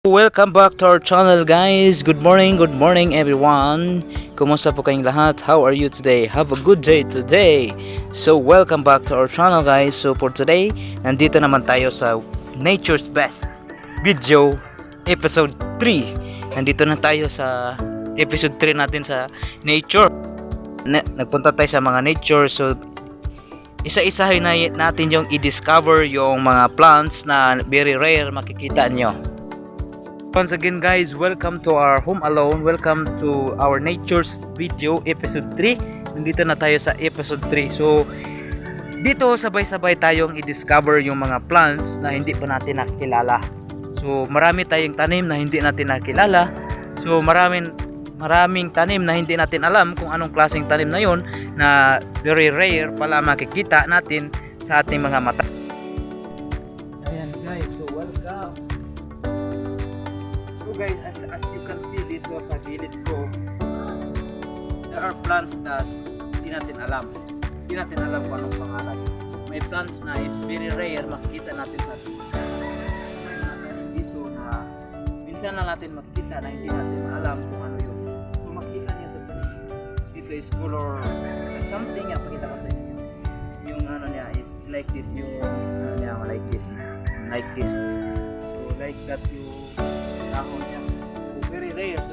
Welcome back to our channel guys. Good morning everyone. Kumusta po kayong lahat? How are you today? Have a good day today. So welcome back to our channel guys. So for today, nandito naman tayo sa Nature's Best Video Episode 3. Nandito na tayo sa Episode 3 natin sa Nature. Nagpunta tayo sa mga nature. So isa-isahin natin yung i-discover yung mga plants na very rare makikita nyo. Once again guys, welcome to our home alone. Welcome to our Nature's Video Episode 3. Nandito na tayo sa Episode 3. So dito sabay-sabay tayong i-discover yung mga plants na hindi pa natin nakilala. So marami tayong tanim na hindi natin nakilala. So maraming tanim na hindi natin alam kung anong klaseng tanim na yon, na very rare pala makikita natin sa ating mga mata. Ayan guys, so welcome. So guys, as you can see dito sa gilid ko, there are plants that hindi natin alam. Hindi natin alam kung anong pangalan. May plants na is very rare makikita natin sa piso na minsan na natin makikita na hindi natin alam kung ano yun. So makikita niyo sa dito is color something, pakita ko sa inyo. Yung ano niya is like this, yung ano niya like this. So like that yung dahon niya. So very rare. So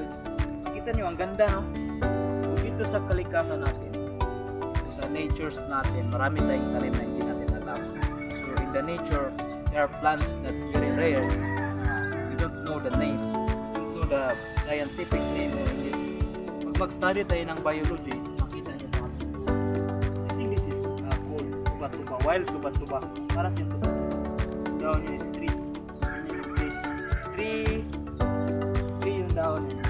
makita niyo ang ganda, no? So dito sa kalikasan natin, sa natures natin, marami tayong tanim na hindi natin alam. So in the nature, there are plants that very rare. You don't know the name, you don't know the scientific name of this. Pag mag-study tayo ng biology, makita niyo ito. I think this is called tuba-tuba, wild tuba-tuba. Para siyang tuba. Down niya is tree yung down niya.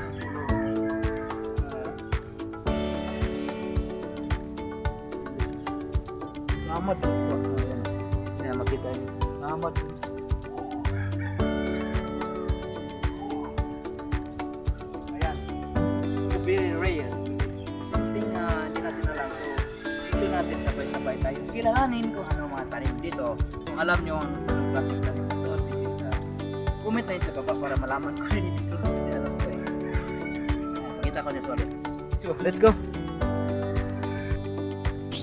Samad po. Ayan, makita niyo. Samad. Ayan. So very rare. Something hindi natin alam. So dito natin sabay-sabay tayo kilalanin kung ano mga tanim dito. Kung alam nyo anong klaseng tanim dito, this is comment na yun sa baba para malaman ko rin dito kasi alam ko eh. Pakita ko niya solid. So let's go.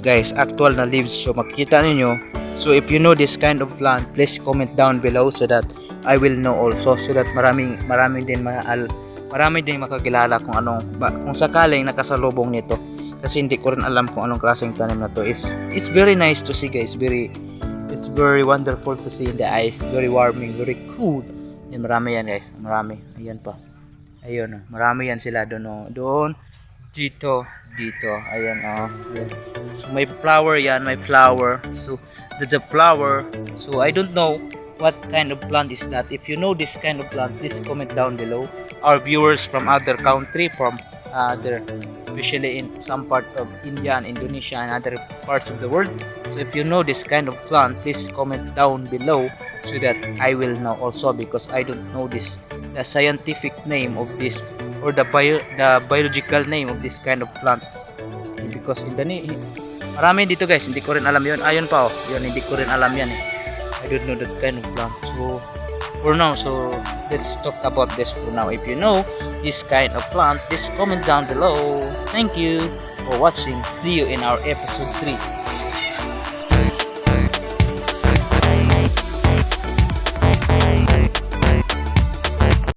Guys, actual na leaves. So makikita niyo. So if you know this kind of plant, please comment down below so that I will know also, so that marami din makakilala kung anong kung sakaling nakasalubong nito, kasi hindi ko rin alam kung anong klaseng tanim na to. It's very nice to see guys, it's very wonderful to see in the eyes, very warming, very cool. Yan, marami yan guys, marami. Ayan pa, ayun, marami yan sila doon, dito, ayan, ayan. So may flower yan, so there's a flower. So I don't know what kind of plant is that. If you know this kind of plant, please comment down below. Our viewers from other country, from other, especially in some part of India and Indonesia and other parts of the world. So if you know this kind of plant, please comment down below so that I will know also, because I don't know the scientific name of this, or the biological name of this kind of plant, because in the marami dito guys, hindi ko rin alam yun. Ayun pa yun, hindi ko rin alam yan eh. I don't know that kind of plant. So for now, so let's talk about this for now. If you know this kind of plant, please comment down below. Thank you for watching. See you in our episode 3.